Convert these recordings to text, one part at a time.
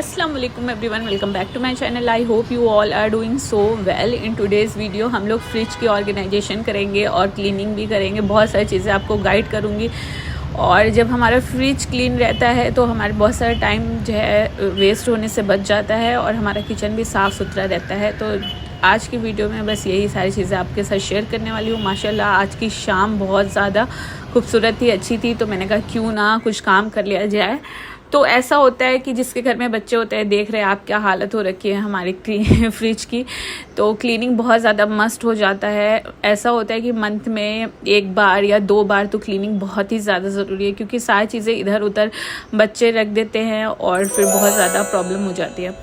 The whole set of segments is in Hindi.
अस्सलाम वालेकुम everyone, welcome back to my channel. I hope you all are doing so well. In today's video हम लोग फ्रिज की ऑर्गेनाइजेशन करेंगे और क्लीनिंग भी करेंगे। बहुत सारी चीज़ें आपको गाइड करूँगी। और जब हमारा फ्रिज क्लीन रहता है तो हमारे बहुत सारा टाइम जो है वेस्ट होने से बच जाता है और हमारा किचन भी साफ़ सुथरा रहता है। तो आज की वीडियो में बस यही सारी चीज़ें आपके साथ शेयर करने वाली हूँ। माशाल्लाह आज की शाम बहुत ज़्यादा खूबसूरत थी, अच्छी थी, तो मैंने कहा क्यों ना कुछ काम कर लिया जाए। तो ऐसा होता है कि जिसके घर में बच्चे होते हैं, देख रहे हैं आप क्या हालत हो रखी है हमारी फ्रिज की, तो क्लीनिंग बहुत ज़्यादा मस्ट हो जाता है। ऐसा होता है कि मंथ में 1 बार या 2 बार तो क्लीनिंग बहुत ही ज़्यादा ज़रूरी है, क्योंकि सारी चीज़ें इधर उधर बच्चे रख देते हैं और फिर बहुत ज़्यादा प्रॉब्लम हो जाती है।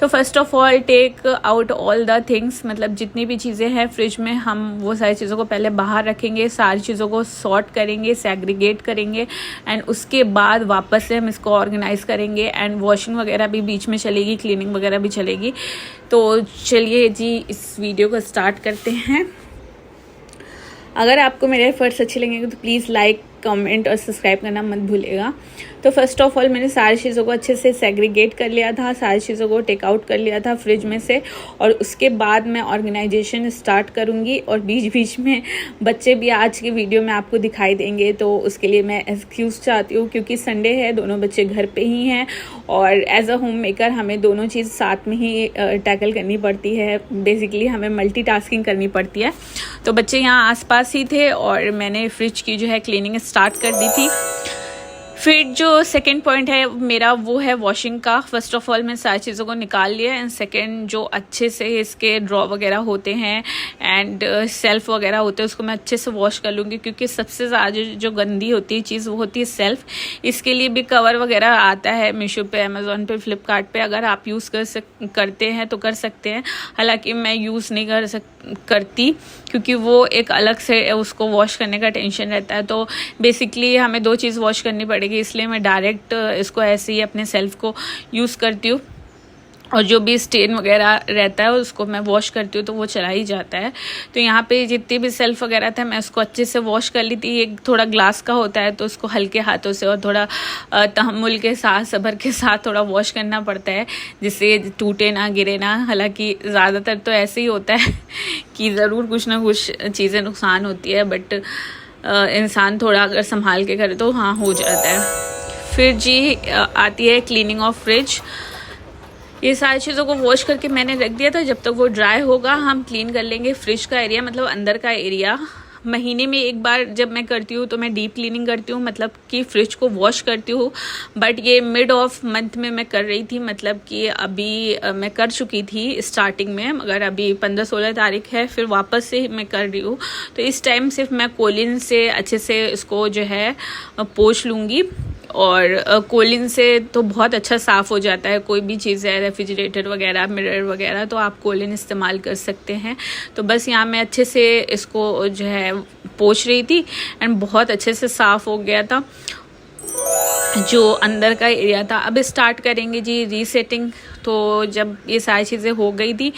तो first of all take out all the things, मतलब जितनी भी चीज़ें हैं फ्रिज में हम वो सारी चीज़ों को पहले बाहर रखेंगे, सारी चीज़ों को सॉर्ट करेंगे, सेग्रीगेट करेंगे एंड उसके बाद वापस से हम इसको ऑर्गेनाइज़ करेंगे एंड वॉशिंग वगैरह भी बीच में चलेगी, क्लीनिंग वगैरह भी चलेगी। तो चलिए जी इस वीडियो को स्टार्ट करते हैं। अगर आपको मेरे एफर्ट्स अच्छे लगेंगे तो प्लीज़ लाइक, कमेंट और सब्सक्राइब करना मत भूलिएगा। तो फर्स्ट ऑफ ऑल मैंने सारी चीज़ों को अच्छे से सेग्रीगेट कर लिया था, सारी चीज़ों को टेक आउट कर लिया था फ्रिज में से, और उसके बाद मैं ऑर्गेनाइजेशन स्टार्ट करूँगी। और बीच बीच में बच्चे भी आज की वीडियो में आपको दिखाई देंगे, तो उसके लिए मैं एक्सक्यूज़ चाहती हूँ, क्योंकि संडे है, दोनों बच्चे घर पे ही हैं और एज अ होम मेकर हमें दोनों चीज़ साथ में ही टैकल करनी पड़ती है। बेसिकली हमें मल्टीटास्किंग करनी पड़ती है। तो बच्चे यहाँ आसपास ही थे और मैंने फ्रिज की जो है क्लीनिंग स्टार्ट कर दी थी। फिर जो सेकंड पॉइंट है मेरा वो है वॉशिंग का। फर्स्ट ऑफ ऑल मैं सारी चीज़ों को निकाल लिया एंड सेकंड जो अच्छे से इसके ड्रॉ वगैरह होते हैं एंड सेल्फ वगैरह होते हैं उसको मैं अच्छे से वॉश कर लूँगी, क्योंकि सबसे ज़्यादा जो गंदी होती है चीज़ वो होती है सेल्फ। इसके लिए भी कवर वगैरह आता है मीशो पे, अमेज़ॉन पे, फ्लिपकार्ट पे, अगर आप यूज़ करते हैं तो कर सकते हैं। हालाँकि मैं यूज़ नहीं करती क्योंकि वो एक अलग से उसको वॉश करने का टेंशन रहता है। तो बेसिकली हमें 2 चीज़ वॉश करनी पड़ेगी, इसलिए मैं डायरेक्ट इसको ऐसे ही अपने सेल्फ को यूज़ करती हूँ और जो भी स्टेन वगैरह रहता है उसको मैं वॉश करती हूँ तो वो चला ही जाता है। तो यहाँ पे जितनी भी सेल्फ वगैरह था मैं उसको अच्छे से वॉश कर ली थी। एक थोड़ा ग्लास का होता है तो उसको हल्के हाथों से और थोड़ा तहम्मुल के साथ, सब्र के साथ थोड़ा वॉश करना पड़ता है, जिससे टूटे ना, गिरे ना। हालांकि ज़्यादातर तो ऐसे ही होता है कि ज़रूर कुछ ना कुछ चीज़ें नुकसान होती है, बट इंसान थोड़ा अगर संभाल के करे तो हाँ हो जाता है। फिर जी आती है क्लीनिंग ऑफ फ्रिज। ये सारी चीज़ों को वॉश करके मैंने रख दिया था। जब तक वो ड्राई होगा हम क्लीन कर लेंगे फ्रिज का एरिया, मतलब अंदर का एरिया। महीने में 1 बार जब मैं करती हूँ तो मैं डीप क्लीनिंग करती हूँ, मतलब कि फ्रिज को वॉश करती हूँ। बट ये मिड ऑफ मंथ में मैं कर रही थी, मतलब कि अभी मैं कर चुकी थी स्टार्टिंग में, मगर अभी 15-16 तारीख है, फिर वापस से मैं कर रही हूँ। तो इस टाइम सिर्फ मैं कोलिन से अच्छे से इसको जो है पोंछ लूँगी। और कोलिन से तो बहुत अच्छा साफ़ हो जाता है, कोई भी चीज़ है, रेफ्रिजरेटर वगैरह, मिरर वगैरह, तो आप कोलिन इस्तेमाल कर सकते हैं। तो बस यहाँ मैं अच्छे से इसको जो है पोंछ रही थी एंड बहुत अच्छे से साफ़ हो गया था जो अंदर का एरिया था। अब स्टार्ट करेंगे जी रीसेटिंग। तो जब ये सारी चीज़ें हो गई थी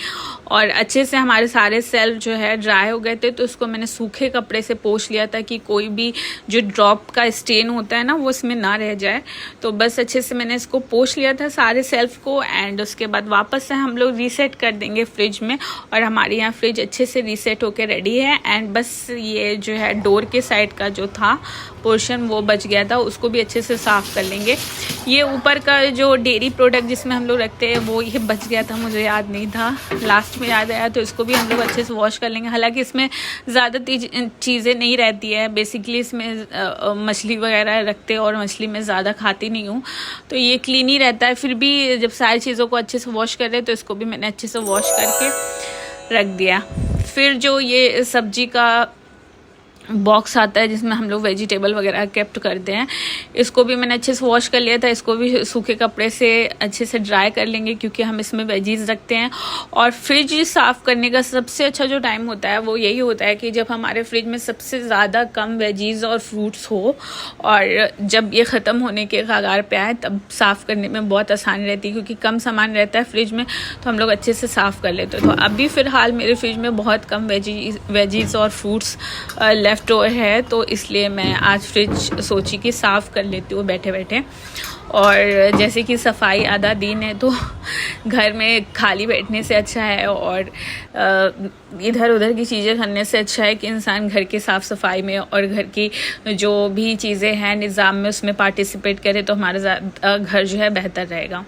और अच्छे से हमारे सारे सेल्फ जो है ड्राई हो गए थे, तो उसको मैंने सूखे कपड़े से पोंछ लिया था कि कोई भी जो ड्रॉप का स्टेन होता है ना वो इसमें ना रह जाए। तो बस अच्छे से मैंने इसको पोंछ लिया था सारे सेल्फ को एंड उसके बाद वापस से हम लोग रीसेट कर देंगे फ्रिज में। और हमारे यहाँ फ्रिज अच्छे से रीसेट होकर रेडी है एंड बस ये जो है डोर के साइड का जो था पोर्शन वो बच गया था, उसको भी अच्छे से साफ़ कर लेंगे। ये ऊपर का जो डेयरी प्रोडक्ट जिसमें हम लोग रखते हैं वो ये बच गया था, मुझे याद नहीं था, लास्ट में याद आया, तो इसको भी हम लोग अच्छे से वॉश कर लेंगे। हालांकि इसमें ज़्यादा चीज़ें नहीं रहती है, बेसिकली इसमें मछली वगैरह रखते हैं और मछली मैं ज़्यादा खाती नहीं हूँ, तो ये क्लीन ही रहता है। फिर भी जब सारी चीज़ों को अच्छे से वॉश कर रहे तो इसको भी मैंने अच्छे से वॉश करके रख दिया। फिर जो ये सब्जी का बॉक्स आता है जिसमें हम लोग वेजिटेबल वगैरह केप्ट करते हैं, इसको भी मैंने अच्छे से वॉश कर लिया था। इसको भी सूखे कपड़े से अच्छे से ड्राई कर लेंगे, क्योंकि हम इसमें वेजीज रखते हैं। और फ्रिज साफ़ करने का सबसे अच्छा जो टाइम होता है वो यही होता है कि जब हमारे फ्रिज में सबसे ज़्यादा कम वेजीज और फ्रूट्स हो, और जब ये ख़त्म होने के कगार पे आए तब साफ़ करने में बहुत आसानी रहती है, क्योंकि कम सामान रहता है फ्रिज में, तो हम लोग अच्छे से साफ़ कर लेते हैं। तो अभी फ़िलहाल मेरे फ्रिज में बहुत कम वेजीज और फ्रूट्स लेफ़्ट ओवर है, तो इसलिए मैं आज फ्रिज सोची कि साफ़ कर लेती हूँ बैठे बैठे। और जैसे कि सफाई आधा दिन है, तो घर में खाली बैठने से अच्छा है और इधर उधर की चीज़ें करने से अच्छा है कि इंसान घर की साफ़ सफाई में और घर की जो भी चीज़ें हैं निज़ाम में उसमें पार्टिसिपेट करे, तो हमारा घर जो है बेहतर रहेगा।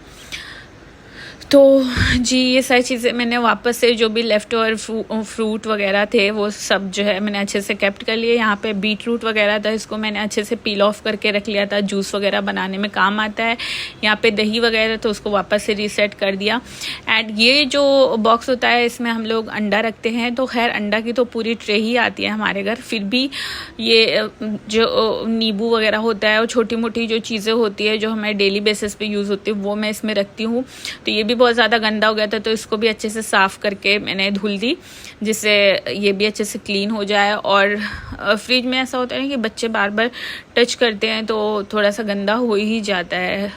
तो जी ये सारी चीज़ें मैंने वापस से जो भी लेफ़्ट ओवर फ्रूट वगैरह थे वो सब जो है मैंने अच्छे से केप्ट कर लिए। यहाँ पे बीट रूट वगैरह था, इसको मैंने अच्छे से पील ऑफ करके रख लिया था, जूस वगैरह बनाने में काम आता है। यहाँ पे दही वगैरह तो उसको वापस से रीसेट कर दिया। एंड ये जो बॉक्स होता है इसमें हम लोग अंडा रखते हैं, तो खैर अंडा की तो पूरी ट्रे ही आती है हमारे घर, फिर भी ये जो नींबू वगैरह होता है और छोटी मोटी जो चीज़ें होती है जो हमारे डेली बेसिस पे यूज़ होती है वो मैं इसमें रखती हूँ। तो ये भी बहुत ज़्यादा गंदा हो गया था, तो इसको भी अच्छे से साफ़ करके मैंने धुल दी, जिससे ये भी अच्छे से क्लीन हो जाए। और फ्रिज में ऐसा होता है ना कि बच्चे बार बार टच करते हैं तो थोड़ा सा गंदा हो ही जाता है,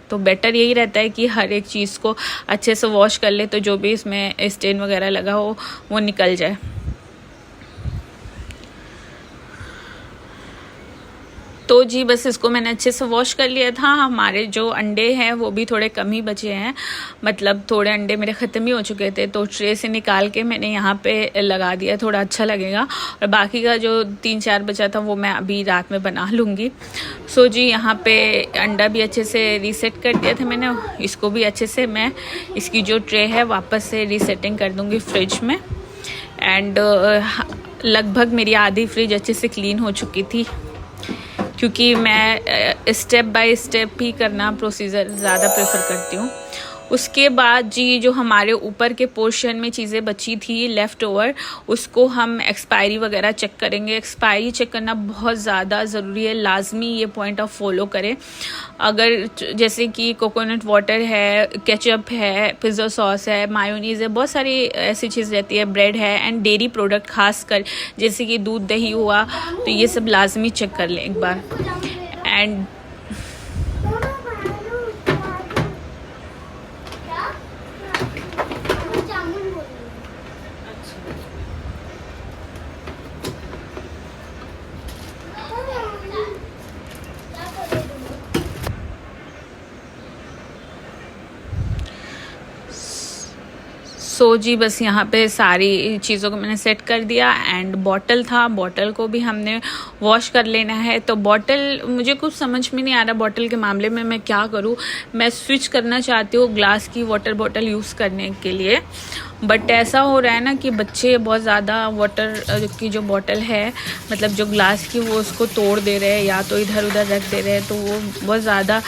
तो बेटर यही रहता है कि हर एक चीज़ को अच्छे से वॉश कर ले, तो जो भी इसमें स्टेन वगैरह लगा हो वो निकल जाए। तो जी बस इसको मैंने अच्छे से वॉश कर लिया था। हमारे जो अंडे हैं वो भी थोड़े कम ही बचे हैं, मतलब थोड़े अंडे मेरे ख़त्म ही हो चुके थे, तो ट्रे से निकाल के मैंने यहाँ पे लगा दिया, थोड़ा अच्छा लगेगा। और बाकी का जो 3-4 बचा था वो मैं अभी रात में बना लूँगी। सो जी यहाँ पे अंडा भी अच्छे से रीसेट कर दिया था मैंने, इसको भी अच्छे से मैं इसकी जो ट्रे है वापस से रीसेटिंग कर दूँगी फ्रिज में। एंड लगभग मेरी आधी फ्रिज अच्छे से क्लीन हो चुकी थी, क्योंकि मैं स्टेप बाय स्टेप ही करना प्रोसीजर ज़्यादा प्रेफर करती हूँ। उसके बाद जी जो हमारे ऊपर के पोर्शन में चीज़ें बची थी लेफ़्ट ओवर, उसको हम एक्सपायरी वगैरह चेक करेंगे। एक्सपायरी चेक करना बहुत ज़्यादा ज़रूरी है, लाजमी ये पॉइंट आप फॉलो करें। अगर जैसे कि कोकोनट वाटर है, केचप है, पिज़्ज़ा सॉस है, मायोनीज़ है, बहुत सारी ऐसी चीज़ रहती है, ब्रेड है एंड डेयरी प्रोडक्ट खासकर जैसे कि दूध दही हुआ, तो ये सब लाजमी चेक कर लें एक बार। एंड सो जी बस यहाँ पे सारी चीज़ों को मैंने सेट कर दिया। एंड बॉटल था, बॉटल को भी हमने वॉश कर लेना है। तो बॉटल मुझे कुछ समझ में नहीं आ रहा, बॉटल के मामले में मैं क्या करूँ। मैं स्विच करना चाहती हूँ ग्लास की वाटर बॉटल यूज़ करने के लिए, बट ऐसा हो रहा है ना कि बच्चे बहुत ज़्यादा वाटर की जो बॉटल है, मतलब जो ग्लास की, वो उसको तोड़ दे रहे हैं या तो इधर उधर रख दे रहे हैं, तो वो बहुत ज़्यादा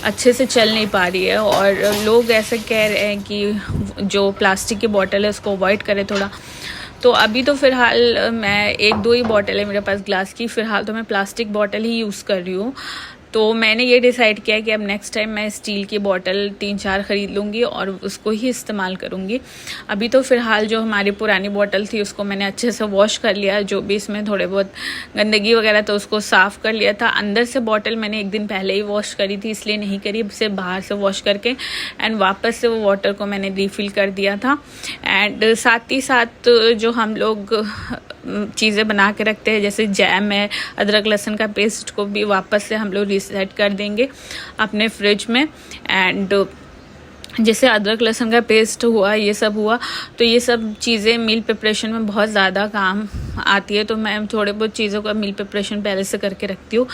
अच्छे से चल नहीं पा रही है। और लोग ऐसे कह रहे हैं कि जो प्लास्टिक की बॉटल है उसको अवॉइड करें थोड़ा। तो अभी तो फ़िलहाल मैं 1-2 ही बॉटल है मेरे पास ग्लास की, फ़िलहाल तो मैं प्लास्टिक बॉटल ही यूज़ कर रही हूँ। तो मैंने ये डिसाइड किया कि अब नेक्स्ट टाइम मैं स्टील की बॉटल 3-4 ख़रीद लूँगी और उसको ही इस्तेमाल करूँगी। अभी तो फ़िलहाल जो हमारी पुरानी बॉटल थी उसको मैंने अच्छे से वॉश कर लिया, जो भी इसमें थोड़े बहुत गंदगी वगैरह तो उसको साफ़ कर लिया था। अंदर से बॉटल मैंने एक दिन पहले ही वॉश करी थी, इसलिए नहीं करी, सिर्फ बाहर से वॉश करके एंड वापस से वो वाटर को मैंने रिफ़िल कर दिया था। एंड साथ ही साथ जो हम लोग चीज़ें बना के रखते हैं जैसे जैम है, अदरक लहसुन का पेस्ट को भी वापस से हम लोग रीसेट कर देंगे अपने फ्रिज में। एंड जैसे अदरक लहसुन का पेस्ट हुआ, ये सब हुआ, तो ये सब चीज़ें मील प्रिपरेशन में बहुत ज़्यादा काम आती है। तो मैं थोड़े बहुत चीज़ों का मील प्रिपरेशन पहले से करके रखती हूँ,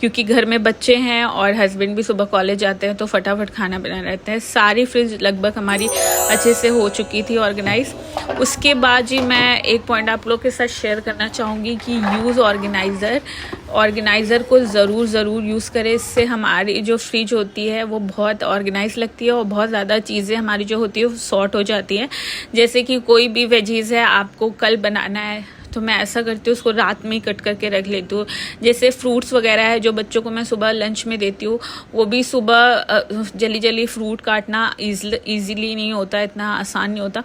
क्योंकि घर में बच्चे हैं और हस्बैंड भी सुबह कॉलेज जाते हैं, तो फटाफट खाना बना रहते हैं। सारी फ्रिज लगभग हमारी अच्छे से हो चुकी थी ऑर्गेनाइज। उसके बाद जी मैं एक पॉइंट आप लोग के साथ शेयर करना चाहूँगी कि यूज़ ऑर्गेनाइज़र को ज़रूर यूज़ करें। इससे हमारी जो फ्रिज होती है वो बहुत ऑर्गेनाइज लगती है और बहुत ज़्यादा चीज़ें हमारी जो होती है वो सॉर्ट हो जाती हैं। जैसे कि कोई भी वेजीज़ है आपको कल बनाना है, तो मैं ऐसा करती हूँ उसको रात में ही कट करके रख लेती हूँ। जैसे फ्रूट्स वगैरह है जो बच्चों को मैं सुबह लंच में देती हूँ, वो भी सुबह जल्दी फ्रूट काटना ईज़िली नहीं होता, इतना आसान नहीं होता।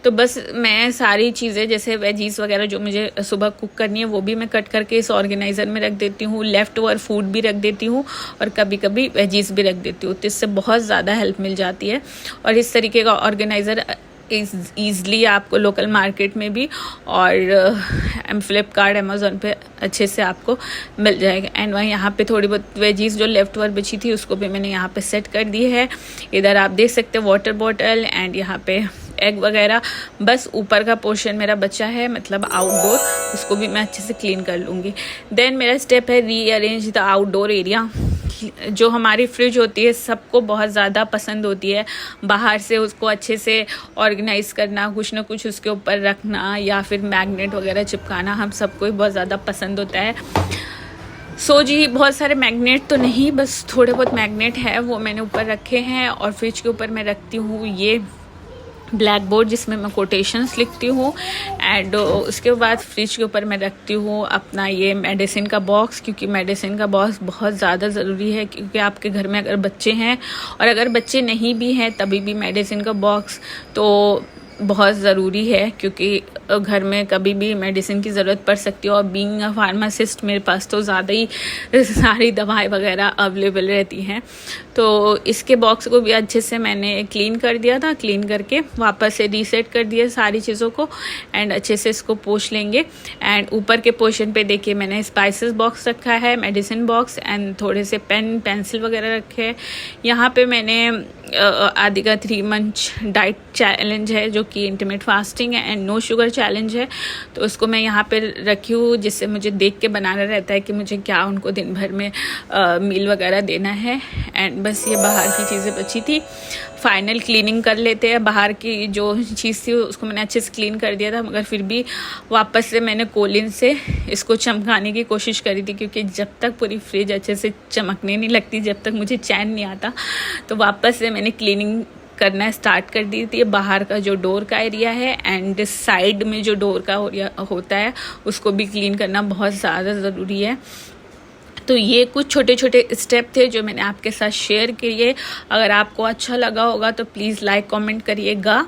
तो बस मैं सारी चीज़ें जैसे वेजीज़ वगैरह जो मुझे सुबह कुक करनी है वो भी मैं कट करके इस ऑर्गेनाइज़र में रख देती हूँ। लेफ़्ट ओवर फूड भी रख देती हूँ और कभी कभी वेजीज़ भी रख देती हूँ, तो इससे बहुत ज़्यादा हेल्प मिल जाती है। और इस तरीके का ऑर्गेनाइज़र ईज़िली आपको लोकल मार्केट में भी और फ्लिपकार्ट अमेज़ोन पे अच्छे से आपको मिल जाएगा। एंड वहाँ यहाँ पे थोड़ी बहुत वेजीज जो लेफ्ट ओवर बची थी उसको भी मैंने यहाँ पे सेट कर दी है। इधर आप देख सकते हैं वाटर बॉटल एंड यहाँ पे एग वगैरह। बस ऊपर का पोर्शन मेरा बचा है, मतलब आउटडोर, उसको भी मैं अच्छे से क्लीन कर लूँगी। देन मेरा स्टेप है रीअरेंज द आउटडोर एरिया। जो हमारी फ्रिज होती है सबको बहुत ज़्यादा पसंद होती है, बाहर से उसको अच्छे से ऑर्गेनाइज़ करना, कुछ ना कुछ उसके ऊपर रखना या फिर मैग्नेट वगैरह चिपकाना, हम सबको ही बहुत ज़्यादा पसंद होता है। सो जी बहुत सारे मैग्नेट तो नहीं, बस थोड़े बहुत मैग्नेट है वो मैंने ऊपर रखे हैं। और फ्रिज के ऊपर मैं रखती हूँ ये ब्लैक बोर्ड जिसमें मैं कोटेशंस लिखती हूँ। एंड उसके बाद फ्रिज के ऊपर मैं रखती हूँ अपना ये मेडिसिन का बॉक्स, क्योंकि मेडिसिन का बॉक्स बहुत ज़्यादा ज़रूरी है, क्योंकि आपके घर में अगर बच्चे हैं और अगर बच्चे नहीं भी हैं तभी भी मेडिसिन का बॉक्स तो बहुत ज़रूरी है, क्योंकि घर में कभी भी मेडिसिन की ज़रूरत पड़ सकती है। और बीइंग अ फार्मासिस्ट मेरे पास तो ज़्यादा ही सारी दवाएं वगैरह अवेलेबल रहती हैं। तो इसके बॉक्स को भी अच्छे से मैंने क्लीन कर दिया था, क्लीन करके वापस से रीसेट कर दिया सारी चीज़ों को एंड अच्छे से इसको पोंछ लेंगे। एंड ऊपर के पोर्शन पे देखिए मैंने स्पाइसेस बॉक्स रखा है, मेडिसिन बॉक्स एंड थोड़े से पेन पेंसिल वगैरह रखे हैं। यहाँ पे मैंने आदि का 3 मंथ डाइट चैलेंज है जो कि इंटरमिटेंट फास्टिंग है एंड नो शुगर चैलेंज है, तो उसको मैं यहाँ पे रखी हूँ, जिससे मुझे देख के बनाना रहता है कि मुझे क्या उनको दिन भर में मील वगैरह देना है। एंड बस ये बाहर की चीज़ें बची थी, फाइनल क्लीनिंग कर लेते हैं। बाहर की जो चीज़ थी उसको मैंने अच्छे से क्लीन कर दिया था, मगर फिर भी वापस से मैंने कोलिन से इसको चमकाने की कोशिश करी थी, क्योंकि जब तक पूरी फ्रिज अच्छे से चमकने नहीं लगती, जब तक मुझे चैन नहीं आता, तो वापस से मैंने क्लीनिंग करना स्टार्ट कर दी थी। बाहर का जो डोर का एरिया है एंड साइड में जो डोर का होता है उसको भी क्लीन करना बहुत ज़्यादा ज़रूरी है। तो ये कुछ छोटे छोटे स्टेप थे जो मैंने आपके साथ शेयर किए। अगर आपको अच्छा लगा होगा तो प्लीज़ लाइक कमेंट करिएगा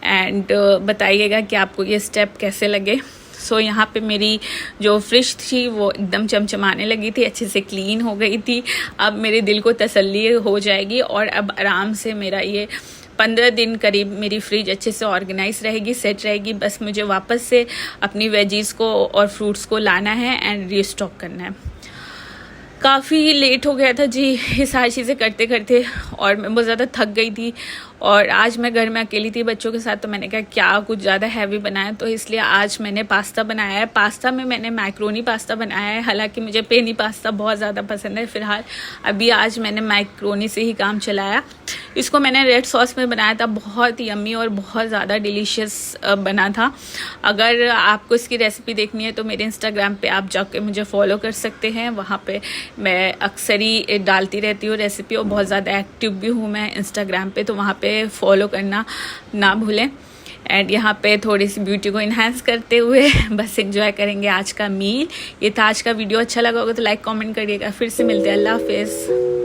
एंड बताइएगा कि आपको ये स्टेप कैसे लगे। सो यहाँ पे मेरी जो फ्रिज थी वो एकदम चमचमाने लगी थी, अच्छे से क्लीन हो गई थी। अब मेरे दिल को तसल्ली हो जाएगी और अब आराम से मेरा ये 15 दिन करीब मेरी फ्रिज अच्छे से ऑर्गेनाइज रहेगी, सेट रहेगी। बस मुझे वापस से अपनी वेजीज़ को और फ्रूट्स को लाना है एंड रीस्टॉक करना है। काफ़ी लेट हो गया था जी ये सारी चीज़ें करते करते और मैं बहुत ज़्यादा थक गई थी। और आज मैं घर में अकेली थी बच्चों के साथ, तो मैंने कहा क्या कुछ ज़्यादा हैवी बनाया, तो इसलिए आज मैंने पास्ता बनाया है। पास्ता में मैंने मैक्रोनी पास्ता बनाया है, हालांकि मुझे पेनी पास्ता बहुत ज़्यादा पसंद है। फिलहाल अभी आज मैंने मैक्रोनी से ही काम चलाया। इसको मैंने रेड सॉस में बनाया था, बहुत यम्मी और बहुत ज़्यादा डिलीशियस बना था। अगर आपको इसकी रेसिपी देखनी है तो मेरे इंस्टाग्राम पे आप जाके मुझे फॉलो कर सकते हैं, वहाँ पे मैं अक्सर ही डालती रहती हूँ रेसिपी और बहुत ज़्यादा एक्टिव भी हूँ मैं इंस्टाग्राम पे, तो वहाँ पे फॉलो करना ना भूलें। एंड यहाँ पे थोड़ी सी ब्यूटी को इन्हांस करते हुए बस एंजॉय करेंगे आज का मील। ये था आज का वीडियो, अच्छा लगा होगा तो लाइक कमेंट करिएगा। फिर से मिलते हैं, अल्लाह हाफिज़।